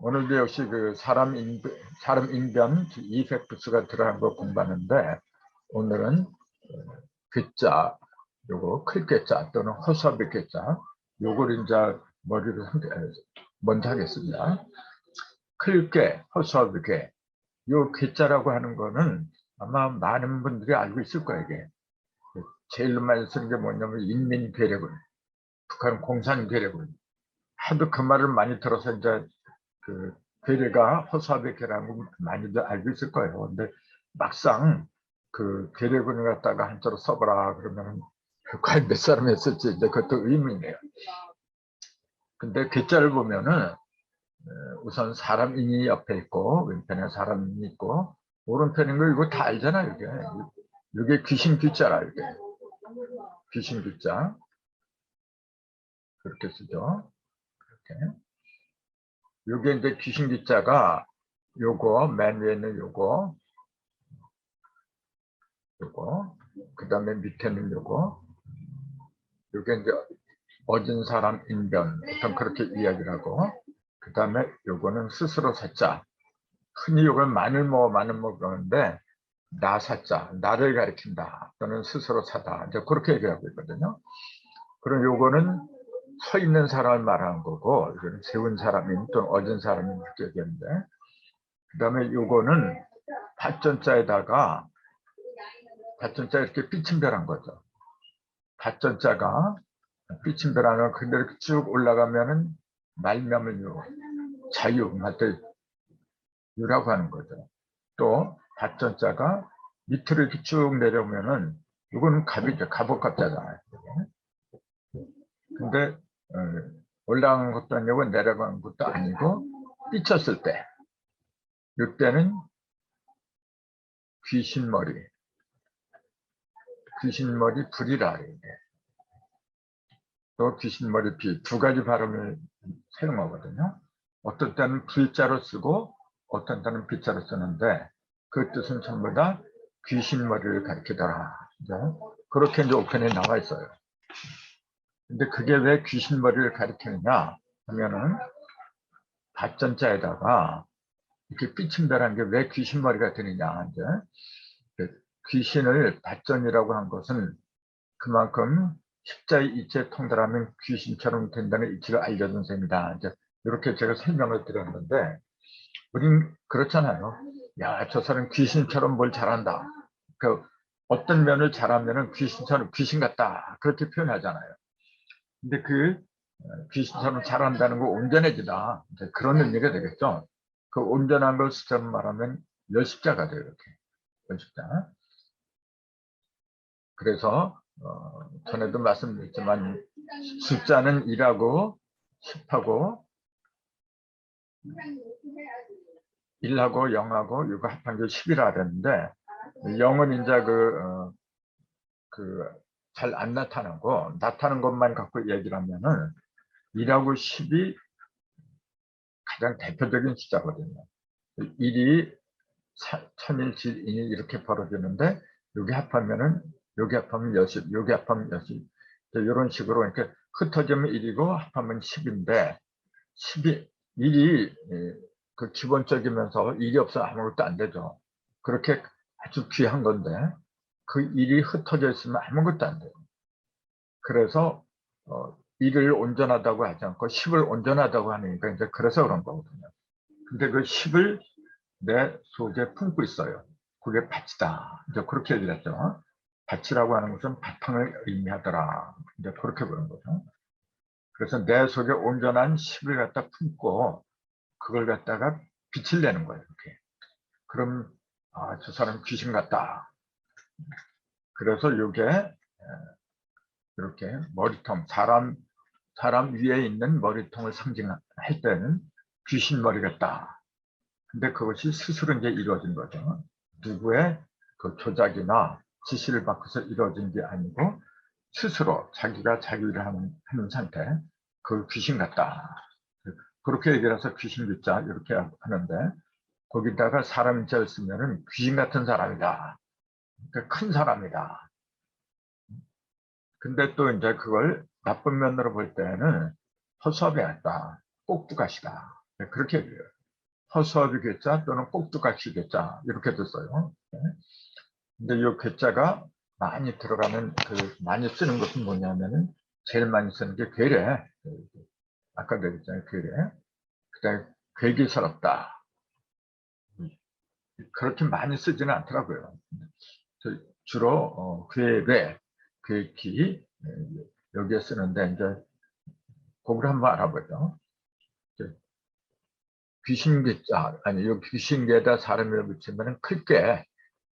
오늘도 역시 그 사람 인변 이펙트스가 들어간 거 공부하는데, 오늘은 괴짜, 요거 클괴짜 또는 허수아비 괴짜, 요걸 이제 머리를 먼저 하겠습니다. 클괴, 허수아비괴. 요 괴짜라고 하는 거는 아마 많은 분들이 알고 있을 거예요. 이게 제일 많이 쓰는 게 뭐냐면 인민괴뢰군, 북한 공산괴뢰군. 하도 그 말을 많이 들어서 이제 그 괴뢰가 허수아비괴라는 거 많이들 알고 있을 거예요. 근데 막상 그 괴뢰군을 갖다가 한자로 써보라 그러면 과연 몇 사람이 했을지 이제 그것도 의문이에요. 근데 괴짜를 보면은 우선 사람인이 옆에 있고 왼편에 사람인이 있고 오른편인 거 이거 다 알잖아요. 이게 귀신 귀자라. 이게 귀신 귀자 그렇게 쓰죠. 이렇게. 요게 이제 귀신 귀자가 요거 맨 위에 있는 요거 그 다음에 밑에는 요게 이제 어진 사람 인변 보통 그렇게 이야기를 하고, 그 다음에 요거는 스스로 사자. 흔히 요걸 많이 먹어 그러는데 나 사자, 나를 가리킨다 또는 스스로 사다, 이제 그렇게 얘기하고 있거든요. 그럼 요거는 서 있는 사람을 말하는 거고, 이거는 세운 사람인 또는 어진 사람인 그렇게 얘기하는데, 그 다음에 요거는 밭전자에다가 밭전자 이렇게 삐침별한 거죠. 밭전자가 삐침별하는 그대로 쭉 올라가면은 말미암은 자유, 유라고 하는 거죠. 또 밭전자가 밑으로 이렇게 쭉 내려오면은 이거는 갑이죠. 갑옷갑자잖아요. 근데 올라간 것도 아니고 내려간 것도 아니고 삐쳤을 때, 이때는 귀신머리 불이라. 또 귀신머리 비, 두 가지 발음을 사용하거든요. 어떤 때는 불자로 쓰고 어떤 때는 비자로 쓰는데 그 뜻은 전부 다 귀신머리를 가리키더라. 그렇게 이제 옥편에 나와 있어요. 근데 그게 왜 귀신머리를 가리키느냐 하면은 밭전자에다가 이렇게 삐침별한 게 왜 귀신머리가 되느냐. 이제 귀신을 밭전이라고 한 것은 그만큼 십자의 이체 통달하면 귀신처럼 된다는 이치를 알려준 셈이다. 이제 이렇게 제가 설명을 드렸는데, 우린 그렇잖아요. 야, 저 사람 귀신처럼 뭘 잘한다. 그 어떤 면을 잘하면은 귀신처럼 귀신 같다. 그렇게 표현하잖아요. 근데 그 귀신처럼 잘한다는 거 온전해지다. 이제 그런 의미가 되겠죠. 그 온전한 걸 숫자로 말하면 열십자가 돼요. 이렇게 열십자. 그래서 전에도 말씀드렸지만 숫자는 1하고 10하고 1하고 0하고 이거 합한 게 10이라 그랬는데, 0은 이제 잘 안 나타나고 나타나는 것만 갖고 얘기를 하면은 1하고 10이 가장 대표적인 숫자거든요. 1이 천일칠인이 이렇게 벌어지는데 여기 합하면 10, 여기 합하면 10. 이런 식으로 이렇게 흩어지면 1이고 합하면 10인데 1이 그 기본적이면서 1이 없어 아무것도 안 되죠. 그렇게 아주 귀한 건데 그 1이 흩어져 있으면 아무것도 안 돼요. 그래서 1을 온전하다고 하지 않고 10을 온전하다고 하니까 이제 그래서 그런 거거든요. 근데 그 10을 내 속에 품고 있어요. 그게 밭이다. 이제 그렇게 얘기를 했죠. 밭이라고 하는 것은 바탕을 의미하더라. 이제 그렇게 보는 거죠. 그래서 내 속에 온전한 10을 갖다 품고 그걸 갖다가 빛을 내는 거예요. 이렇게. 그럼 저 사람 귀신 같다. 그래서 이게 이렇게 머리통, 사람 위에 있는 머리통을 상징할 때는 귀신 머리 같다. 근데 그것이 스스로 이제 이루어진 거죠. 누구의 그 조작이나 지시를 받고서 이루어진 게 아니고 스스로 자기가 자기 일을 하는 상태, 그 귀신 같다. 그렇게 얘기를 해서 귀신 귀자 이렇게 하는데, 거기다가 사람 인자를 쓰면은 귀신 같은 사람이다. 그러니까 큰 사람이다. 근데 또 이제 그걸 나쁜 면으로 볼 때는 허수아비 같다. 꼭두가시다. 네, 그렇게 얘기해요. 허수아비 괴짜 또는 꼭두가시 괴짜 이렇게도 써요. 네. 근데 이 괴짜가 많이 들어가는 많이 쓰는 것은 뭐냐면은 제일 많이 쓰는 게 괴래. 아까 얘기했잖아요. 괴래. 그다음에 괴기스럽다. 그렇게 많이 쓰지는 않더라고요. 주로 괴뢰, 괴기 여기에 쓰는데 이제 그걸 한번 알아보죠. 귀신괴자 아니 요 귀신괴에다 사람을 붙이면 클게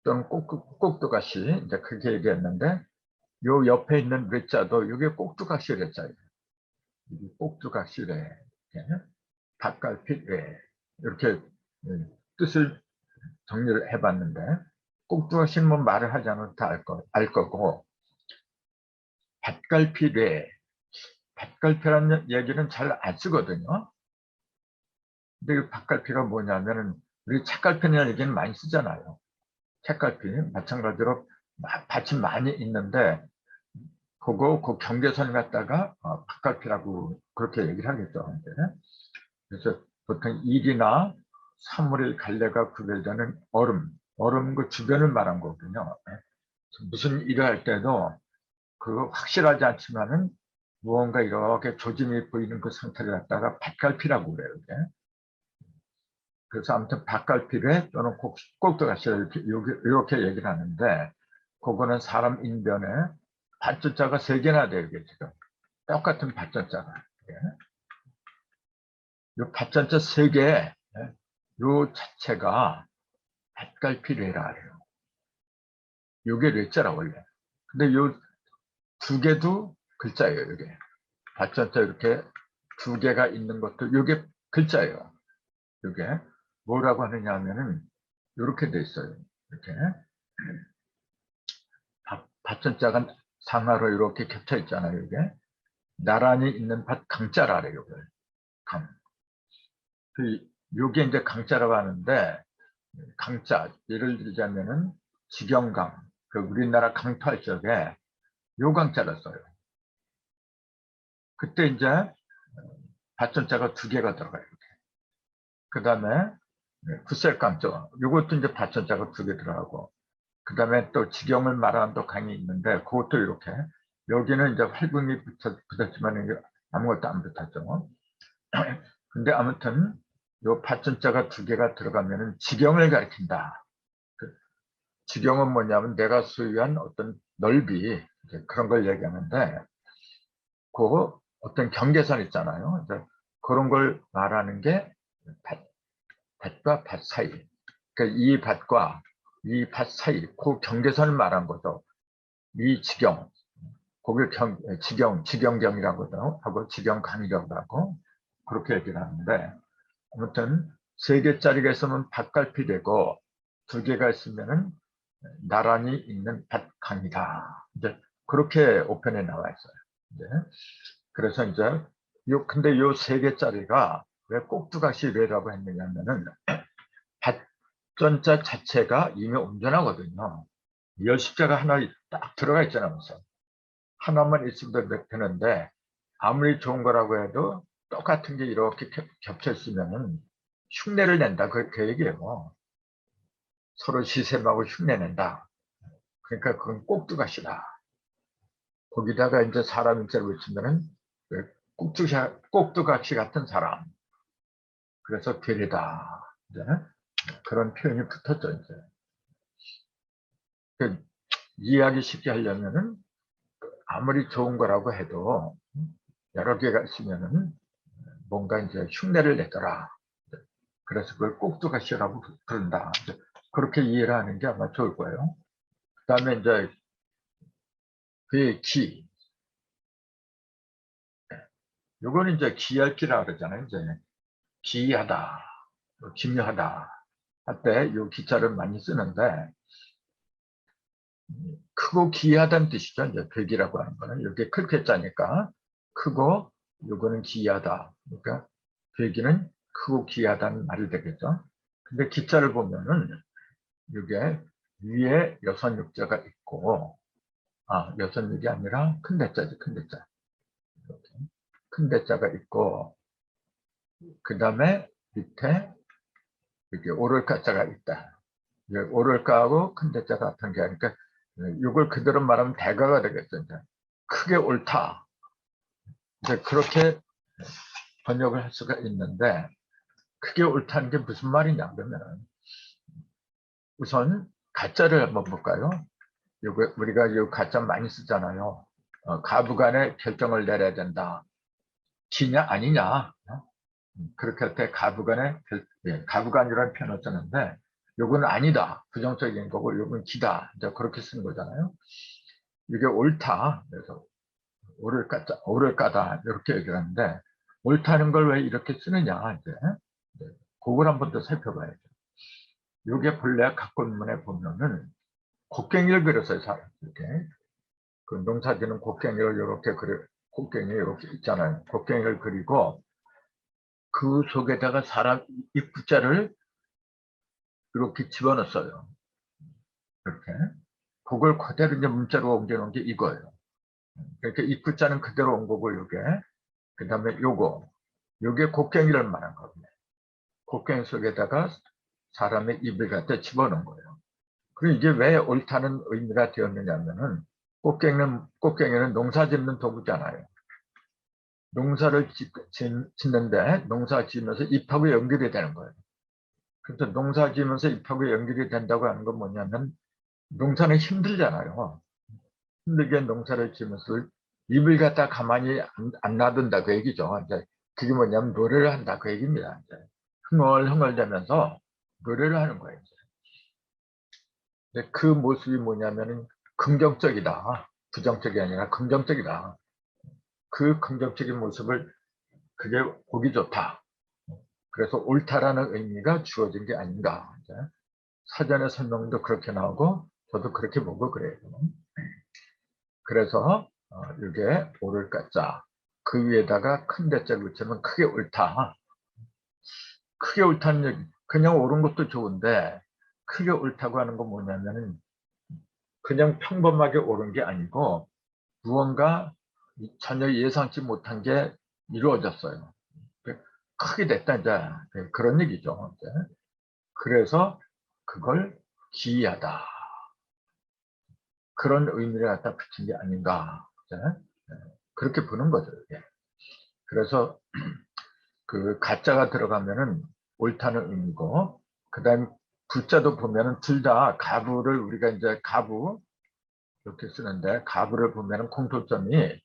또는 꼭두가시 이제 그렇게 얘기했는데 요 옆에 있는 괴자도 이게 꼭두가시 괴자예요. 꼭두가시래, 닭갈피래 이렇게 뜻을 정리를 해봤는데 꼭두가시는 뭐 말을 하지 않아도 다 알 거고 밭갈피래 밭갈피라는 얘기는 잘 안 쓰거든요. 근데 이 밭갈피가 뭐냐면은 우리 찻갈피라는 얘기는 많이 쓰잖아요. 찻갈피 마찬가지로 밭이 많이 있는데 그 경계선 갖다가 밭갈피라고 그렇게 얘기를 하겠죠. 그래서 보통 1이나 3월의 갈래가 구별되는 얼음 그 주변을 말한 거거든요. 무슨 일을 할 때도 그거 확실하지 않지만은 무언가 이렇게 조짐이 보이는 그 상태를 갖다가 밭갈피라고 그래요. 그래서 아무튼 밭갈피래 또는 꼭두가시를 이렇게 얘기를 하는데 그거는 사람 인변에 밭자가 3개나 돼요. 이게 지금 똑같은 밭자가 이 밭자자 3개 요 자체가 밭갈피래라 해요. 요게 뇌자라 원래. 근데 요 2개도 글자예요. 이게 밭자자 이렇게 2개가 있는 것도 요게 글자예요. 요게 뭐라고 하느냐 하면은 이렇게 돼 있어요. 이렇게 밭전자가 상하로 이렇게 겹쳐 있잖아요. 이게 나란히 있는 밭 강자라 그래요. 강. 요게 이제 강자라고 하는데 강자 예를 들자면은 직영강 우리나라 강탈 적에 요 강자를 써요. 그때 이제 밭전자가 2개가 들어가요. 그 다음에 구셀강자 요것도 이제 밭전자가 2개 들어가고 그 다음에 또 직영을 말하는 또 강이 있는데 그것도 이렇게 여기는 이제 활궁이 붙었지만 이게 아무것도 안 붙었죠. 근데 아무튼 요 밭전자가 2개가 들어가면은 직영을 가리킨다. 직영은 뭐냐면 내가 소유한 어떤 넓이 그런 걸 얘기하는데 그 어떤 경계선 있잖아요. 그런 걸 말하는 게 밭과 밭 사이. 그러니까 이 밭과 이 밭 사이 그 경계선을 말한 거죠. 이 직영. 그걸 직영경이라고도 하고 직영강이라고 하고 그렇게 얘기를 하는데 아무튼 3개짜리가 있으면 밭갈피 되고 2개가 있으면은 나란히 있는 밭강이다. 이제 그렇게 오편에 나와 있어요. 이제 그래서 이제 근데 요 3개짜리가 왜 꼭두가시래라고 했느냐면은 밭전자 자체가 이미 온전하거든요. 열십자가 하나 딱 들어가 있잖아요. 하나만 있으면 되는데 아무리 좋은 거라고 해도 똑같은 게 이렇게 겹쳐 있으면 흉내를 낸다. 그 얘기예요. 서로 시샘하고 흉내 낸다. 그러니까 그건 꼭두가시다. 거기다가 이제 사람 인자를 붙이면은 꼭두가시 같은 사람. 그래서 괴리다. 이제 그런 표현이 붙었죠. 이제 이해하기 쉽게 하려면은 아무리 좋은 거라고 해도 여러 개가 있으면은 뭔가 이제 흉내를 내더라. 그래서 그걸 꼭두가시라고 그런다. 그렇게 이해를 하는 게 아마 좋을 거예요. 그 다음에 이제 그의 기. 요거는 이제 기할기라 그러잖아요. 이제 기이하다, 기묘하다 할 때 요 기자를 많이 쓰는데 크고 기이하다는 뜻이죠. 이제 괴기라고 하는 거는 이렇게 클 괴자니까 크고 요거는 기이하다. 그러니까 괴기는 크고 기이하다는 말이 되겠죠. 근데 기자를 보면은 이게 위에 여선육자가 있고 여선육이 아니라 큰 대자지 큰 대자. 이렇게 큰 대자가 있고 그 다음에 밑에 이렇게 오를가자가 있다. 오를가하고 큰 대자 같은 게 하니까 이걸 그대로 말하면 대가가 되겠죠. 이제. 크게 옳다. 이제 그렇게 번역을 할 수가 있는데 크게 옳다는 게 무슨 말이냐 그러면 우선 가짜를 한번 볼까요? 우리가 이 가짜 많이 쓰잖아요. 가부간에 결정을 내려야 된다. 기냐 아니냐. 그렇게 할 때 가부간이라는 표현을 쓰는데 요건 아니다. 부정적인 거고 요건 기다. 이제 그렇게 쓰는 거잖아요. 이게 옳다. 그래서 옳을 까다 이렇게 얘기를 하는데 옳다는 걸 왜 이렇게 쓰느냐 이제 그걸 한번 더 살펴봐야죠. 이게 본래 각본문에 보면은 곡괭이를 그렸어요. 이렇게 그 농사지는 곡괭이를 이렇게 곡괭이 이렇게 있잖아요. 곡괭이를 그리고 그 속에다가 사람 입구자를 이렇게 집어넣었어요. 이렇게 그걸 그대로 이제 문자로 옮겨놓은 게 이거예요. 그러니까 입구자는 그대로 온 거고 요게 그 다음에 요게 곡괭이를 말한 겁니다. 곡괭이 속에다가 사람의 입을 갖다 집어넣은 거예요. 그리고 이게 왜 옳다는 의미가 되었느냐면은 꽃갱이는 농사 짓는 도구잖아요. 농사를 짓는데 농사 지으면서 잎하고 연결이 되는 거예요. 그래서 농사 지으면서 잎하고 연결이 된다고 하는 건 뭐냐면 농사는 힘들잖아요. 힘들게 농사를 지으면서 잎을 갖다 가만히 안 놔둔다 그 얘기죠. 이제 그게 뭐냐면 노래를 한다 그 얘기입니다. 이제 흥얼흥얼대면서 노래를 하는 거예요. 이제 그 모습이 뭐냐면은 긍정적이다. 부정적이 아니라 긍정적이다. 그 긍정적인 모습을 그게 보기 좋다. 그래서 옳다라는 의미가 주어진 게 아닌가. 이제 사전의 설명도 그렇게 나오고 저도 그렇게 보고 그래요. 그래서 이게 옳을 까자 그 위에다가 큰 대자를 붙이면 크게 옳다. 크게 옳다는 얘기. 그냥 옳은 것도 좋은데 크게 옳다고 하는 건 뭐냐면은 그냥 평범하게 옳은 게 아니고 무언가 전혀 예상치 못한 게 이루어졌어요. 크게 됐다 이제 그런 얘기죠. 이제. 그래서 그걸 기이하다 그런 의미를 갖다 붙인 게 아닌가 이제. 그렇게 보는 거죠. 이게. 그래서 그 가짜가 들어가면은 옳다는 의미고 그다음 부자도 보면은 둘 다 가부를 우리가 이제 가부 이렇게 쓰는데 가부를 보면은 공통점이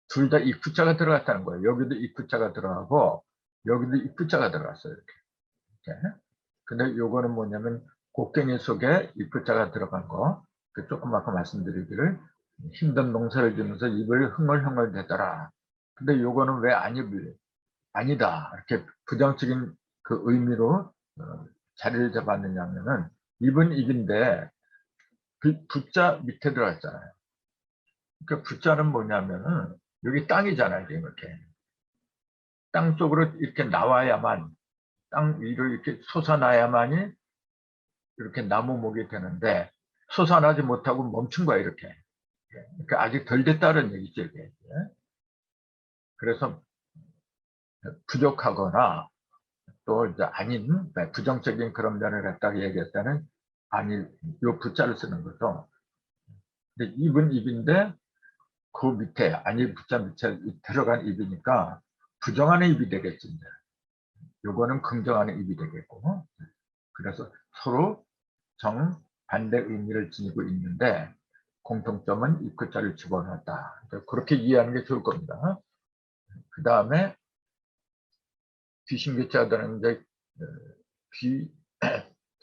둘 다 입구자가 들어갔다는 거예요. 여기도 입구자가 들어가고 여기도 입구자가 들어갔어요. 이렇게. 근데 요거는 뭐냐면 곡괭이 속에 입구자가 들어간 거. 그 조금 아까 말씀드리기를 힘든 농사를 지면서 입을 흥얼흥얼 대더라. 근데 요거는 왜 아니다. 이렇게 부정적인 그 의미로 자리를 잡았느냐면은 입은 입인데 그 부자 밑에 들어갔잖아요. 그러니까 부자는 뭐냐면은 여기 땅이잖아요. 이렇게. 땅 쪽으로 이렇게 나와야만 땅 위로 이렇게 솟아나야만이 이렇게 나무목이 되는데 솟아나지 못하고 멈춘 거야 이렇게. 그러니까 아직 덜 됐다는 얘기죠 이게. 그래서 부족하거나 또 이제 아닌 부정적인 그런 면을 갖다가 얘기할 때는 아니 요 부자를 쓰는 거죠. 근데 입은 입인데 그 밑에 아니 부자 밑에 들어간 입이니까 부정하는 입이 되겠지. 이제. 요거는 긍정하는 입이 되겠고. 그래서 서로 정반대 의미를 지니고 있는데 공통점은 입구자를 집어넣었다. 그렇게 이해하는 게 좋을 겁니다. 그 다음에 귀신귀자들은 이제 귀,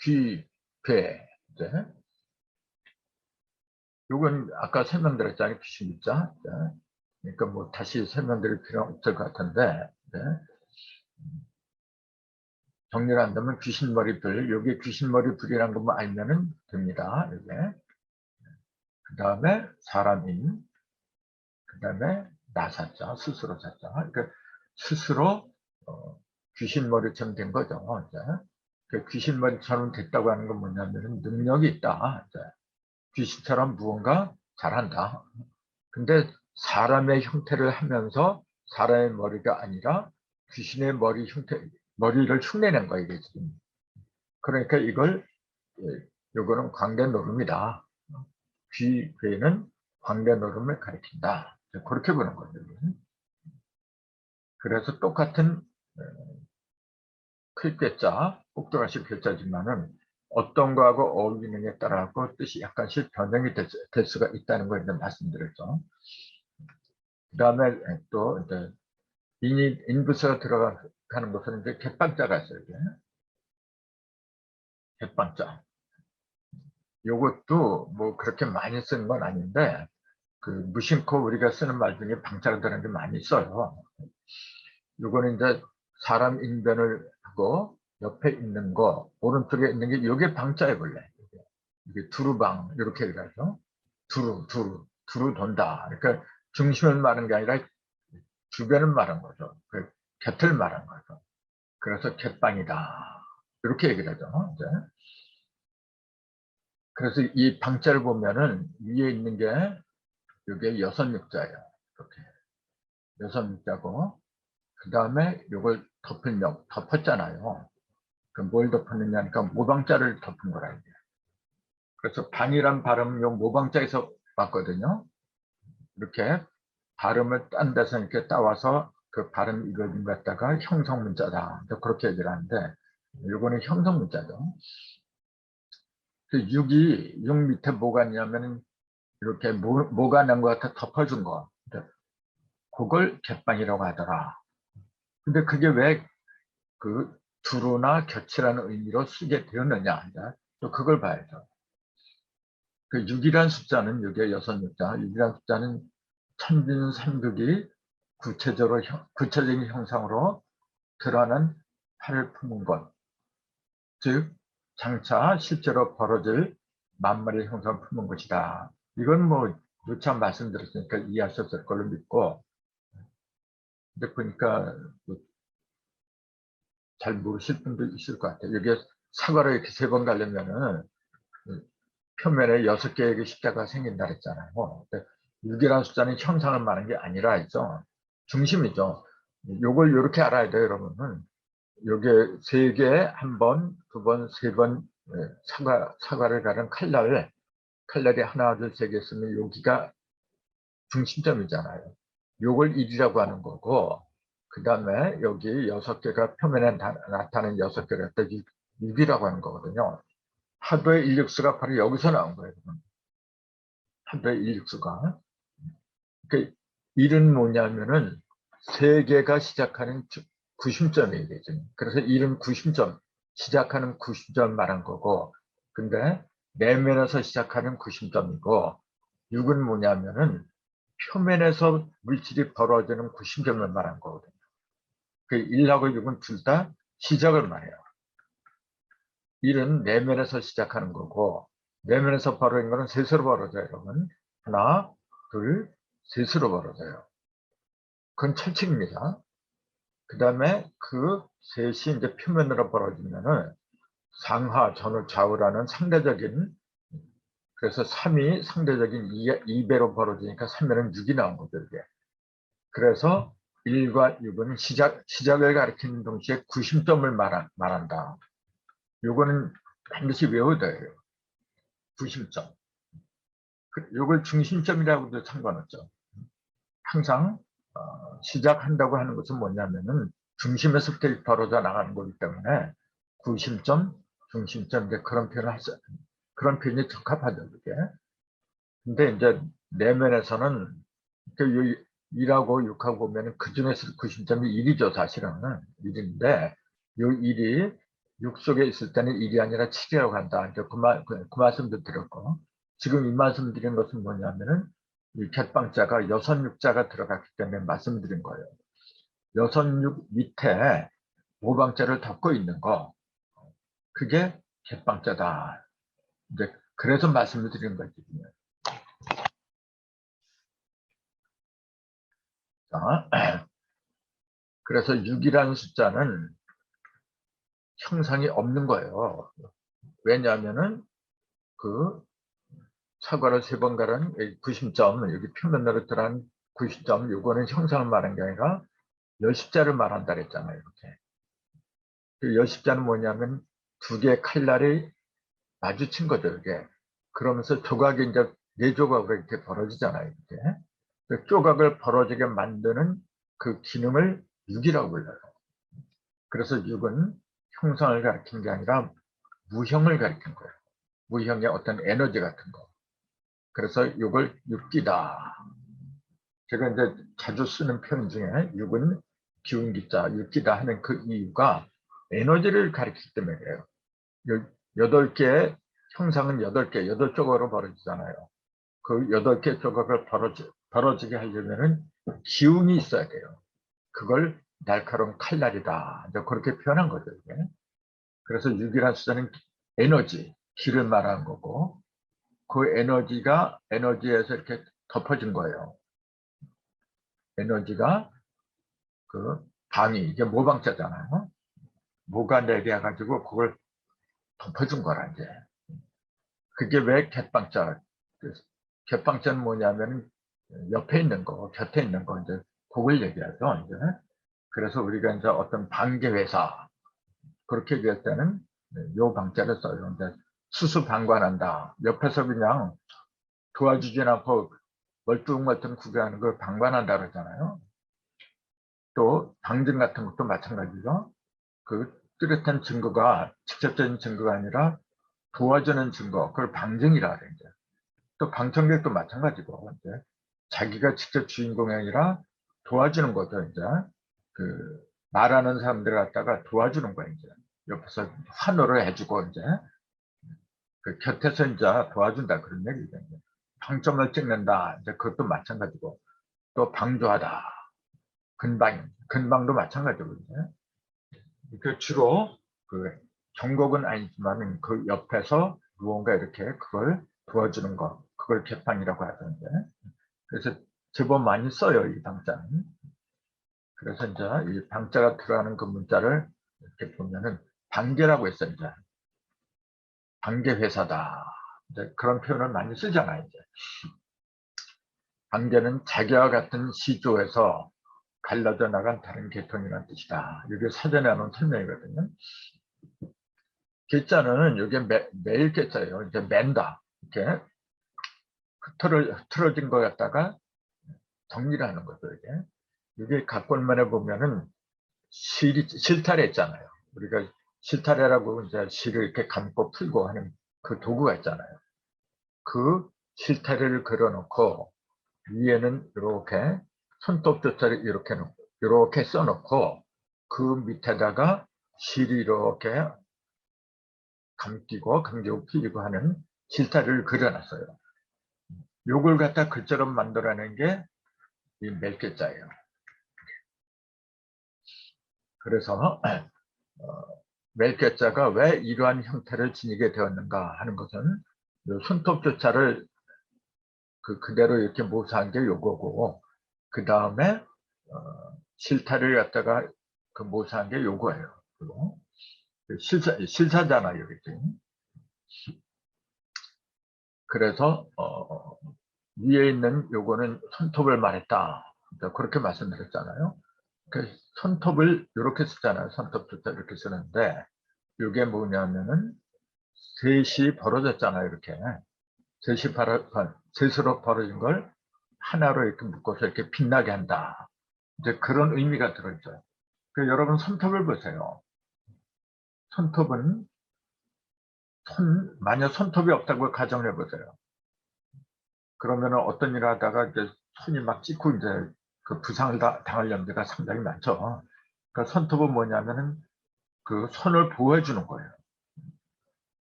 귀괴. 요건 아까 설명드렸잖아요. 귀신귀자. 그러니까 뭐 다시 설명드릴 필요 없을 것 같은데 정리를 한다면 귀신머리불. 여기 귀신머리불이라는 것만 알면은 됩니다. 이게. 그 다음에 사람인. 그 다음에 나사자, 스스로 사자. 그러니까 스스로 귀신머리처럼 된 거죠. 이제. 그 귀신머리처럼 됐다고 하는 건 뭐냐면 능력이 있다. 이제. 귀신처럼 무언가 잘한다. 근데 사람의 형태를 하면서 사람의 머리가 아니라 귀신의 머리를 흉내낸 거야, 이게 지금. 그러니까 이걸, 요거는 광대노름이다. 괴는 광대노름을 가리킨다. 그렇게 보는 거죠. 그래서 똑같은 클괴자, 꼭두가시 괴자지만은 어떤 거하고 어울리느냐에 따라 뜻이 약간씩 변형이 될 수가 있다는 걸 말씀드렸죠. 그 다음에 또 이제 인부서가 들어가는 것은 이제 갯방자가 있어요. 갯방자. 요것도 뭐 그렇게 많이 쓰는 건 아닌데, 그 무심코 우리가 쓰는 말 중에 방자가 들어가는 게 많이 써요. 요거는 이제 사람 인변을 하고 옆에 있는 거, 오른쪽에 있는 게 요게 방자에 볼래. 이게 두루방, 이렇게 얘기하죠. 두루 돈다. 그러니까 중심을 말하는 게 아니라 주변을 말한 거죠. 그 곁을 말한 거죠. 그래서 곁방이다. 이렇게 얘기를 하죠. 이제. 그래서 이 방자를 보면은 위에 있는 게 이게 여선육자예요. 이렇게 여선육자고 그 다음에 이걸 덮었잖아요. 그럼 뭘 덮었느냐니까 모방자를 덮은 거라 이게. 그래서 방이란 발음 요 모방자에서 봤거든요. 이렇게 발음을 딴 데서 이렇게 따와서 그 발음 이걸 갖다가 형성문자다. 그렇게 얘기를 하는데 이거는 형성문자죠. 그 6 밑에 뭐가 있냐면 이렇게 뭐가 난 것 같아 덮어준 거. 그걸 갯방이라고 하더라. 근데 그게 왜 그 두루나 곁이라는 의미로 쓰게 되었느냐. 또 그걸 봐야죠. 그 6이라는 숫자는 6의 여섯 숫자, 6이라는 숫자는 천빈삼극이 구체적인 형상으로 드러난 팔을 품은 것. 즉, 장차 실제로 벌어질 만물의 형상을 품은 것이다. 이건 뭐 누차 말씀드렸으니까 이해하셨을 걸로 믿고, 근데 보니까 잘 모르실 분도 있을 것 같아요. 여기에 사과를 이렇게 3번 가려면은 표면에 6개의 십자가 생긴다 그랬잖아요. 6이라는 숫자는 형상을 말하는 게 아니라 했죠. 중심이죠. 요걸 이렇게 알아야 돼요, 여러분은. 요게 3개, 1번, 2번, 3번 사과를 가른 칼날이 하나, 둘, 3개 있으면 여기가 중심점이잖아요. 요걸 1이라고 하는 거고, 그 다음에 여기 6개가 표면에 나타나는 6개를 갖다 6이라고 하는 거거든요. 하도의 인력수가 바로 여기서 나온 거예요. 하도의 인력수가. 그 1은 뭐냐면은 3개가 시작하는 구심점이에요. 그래서 1은 구심점, 시작하는 구심점을 말한 거고, 근데 내면에서 시작하는 구심점이고, 6은 뭐냐면은 표면에서 물질이 벌어지는 구심점을 말한 거거든요. 그 1하고 6은 둘 다 시작을 말해요. 1은 내면에서 시작하는 거고, 내면에서 벌어진 거는 셋으로 벌어져요, 여러분. 하나, 둘, 셋으로 벌어져요. 그건 철칙입니다. 그 다음에 그 셋이 이제 표면으로 벌어지면은 상하, 전후, 좌우라는 상대적인, 그래서 3이 상대적인 2배로 벌어지니까 3배는 6이 나온 거죠, 이게. 그래서 1과 6은 시작을 가리키는 동시에 구심점을 말한다. 요거는 반드시 외워야 돼요. 구심점. 요걸 중심점이라고도 상관없죠. 항상 시작한다고 하는 것은 뭐냐면은 중심에서부터 벌어져 나가는 거기 때문에 구심점, 중심점 이제 그런 표현이 적합하죠, 그게. 근데 이제 내면에서는 그 1하고 6하고 보면은 그 중에서 구심점이 1이죠, 사실은. 1인데 요 1이 6 속에 있을 때는 1이 아니라 7이라고 한다. 이제 그 말씀도 드렸고, 지금 이 말씀 드린 것은 뭐냐면은 이 갯방자가 여선육자가 들어갔기 때문에 말씀드린 거예요. 여선육 밑에 모방자를 덮고 있는 거, 그게 갯방자다. 이제 그래서 말씀을 드리는 거거든요. 그래서 6이라는 숫자는 형상이 없는 거예요. 왜냐하면은 그 사과를 3번 가른 구심점, 여기 표면으로 들어간 구심점, 요거는 형상을 말하는 게 아니라 여십자를 말한다 그랬잖아요. 이렇게. 그 여십자는 뭐냐면 두 개의 칼날이 마주친 거죠. 이게. 그러면서 조각이 이제 네 조각으로 이렇게 벌어지잖아요. 이렇게. 그 조각을 벌어지게 만드는 그 기능을 육이라고 불러요. 그래서 육은 형상을 가리킨 게 아니라 무형을 가리킨 거예요. 무형의 어떤 에너지 같은 거. 그래서 육을 육기다. 제가 이제 자주 쓰는 표현 중에 육은 기운기자, 육기다 하는 그 이유가 에너지를 가리키기 때문에 그래요. 8개의 형상은 8개, 8조각으로 벌어지잖아요. 그 8개 조각을 벌어지게 하려면 기운이 있어야 돼요. 그걸 날카로운 칼날이다. 이제 그렇게 표현한 거죠. 이게. 그래서 육이라는 숫자는 에너지, 기를 말하는 거고, 그 에너지가 에너지에서 이렇게 덮어진 거예요. 에너지가 그 방이, 이게 모방자잖아요. 모가 4개 해가지고 그걸 덮어준 거라, 이제. 그게 왜 갯방자? 갯방자는 뭐냐면 옆에 있는 거, 곁에 있는 거, 이제 그걸 얘기하죠, 이제. 그래서 우리가 이제 어떤 방계회사, 그렇게 얘기할 때는 요 방자를 써요. 이제 수수방관한다. 옆에서 그냥 도와주진 않고 멀뚱멀뚱 구경하는 걸 방관한다 그러잖아요. 또 방증 같은 것도 마찬가지죠. 그 뚜렷한 증거가 직접적인 증거가 아니라 도와주는 증거, 그걸 방증이라 그래요. 또 방청객도 마찬가지고, 이제 자기가 직접 주인공이 아니라 도와주는 거죠. 이제 그 말하는 사람들 갖다가 도와주는 거예요. 이제 옆에서 환호를 해주고, 이제 그 곁에서 이제 도와준다, 그런 얘기죠. 방점을 찍는다, 이제 그것도 마찬가지고, 또 방조하다, 근방도 마찬가지고, 이제 그 주로 그 경곡은 아니지만 그 옆에서 무언가 이렇게 그걸 도와주는 거, 그걸 개판이라고 하던데. 그래서 제법 많이 써요, 이 방자는. 그래서 이제 이 방자가 들어가는 그 문자를 이렇게 보면은 방계라고 했어요, 이제. 방계회사다. 이제 그런 표현을 많이 쓰잖아요, 이제. 방계는 자기와 같은 시조에서 갈라져 나간 다른 계통이라는 뜻이다. 이게 사전에 하는 설명이거든요. 계자는 이게 매일 계자예요. 이제 맨다. 이렇게 흐트러진 거 갖다가 정리를 하는 거죠, 이게. 이게 각본만에 보면은 실타래 있잖아요. 우리가 실타래라고 이제 실을 이렇게 감고 풀고 하는 그 도구가 있잖아요. 그 실타래를 그려놓고 위에는 이렇게 손톱조차를 이렇게 써놓고 그 밑에다가 실이 이렇게 감기고 피리고 하는 실타래를 그려놨어요. 요걸 갖다 글자로 만들어낸 게 이 멜개자예요. 그래서 멜개자가 왜 이러한 형태를 지니게 되었는가 하는 것은 손톱조차를 그대로 이렇게 모사한 게 요거고, 그 다음에 실타를 갖다가 그 모사한 게 요거예요. 실사잖아요, 이게. 그래서 위에 있는 요거는 손톱을 말했다. 그렇게 말씀드렸잖아요. 그 손톱을 이렇게 쓰잖아요. 손톱조차 이렇게 쓰는데 이게 뭐냐면은 셋이 벌어졌잖아요. 이렇게 셋으로 벌어진 걸 하나로 이렇게 묶어서 이렇게 빛나게 한다. 이제 그런 의미가 들어있죠. 여러분 손톱을 보세요. 손톱은 만약 손톱이 없다고 가정해 보세요. 그러면 어떤 일을 하다가 이제 손이 막 찢고 이제 그 부상을 당할 염려가 상당히 많죠. 그러니까 손톱은 뭐냐면은 그 손을 보호해 주는 거예요.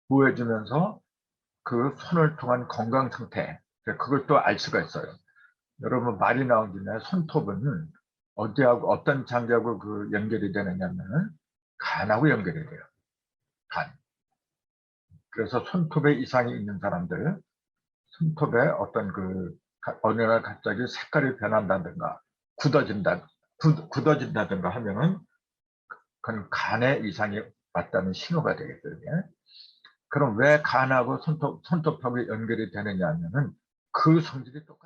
보호해 주면서 그 손을 통한 건강 상태, 그걸 또 알 수가 있어요. 여러분 말이 나온 김에 손톱은 어디하고 어떤 장기하고 그 연결이 되느냐면은 간하고 연결이 돼요. 간. 그래서 손톱에 이상이 있는 사람들, 손톱에 어떤 어느 날 갑자기 색깔이 변한다든가 굳어진다든가 하면은 그건 간에 이상이 왔다는 신호가 되겠거든요. 그럼 왜 간하고 손톱하고 연결이 되느냐 하면은 그 성질이 똑같아요.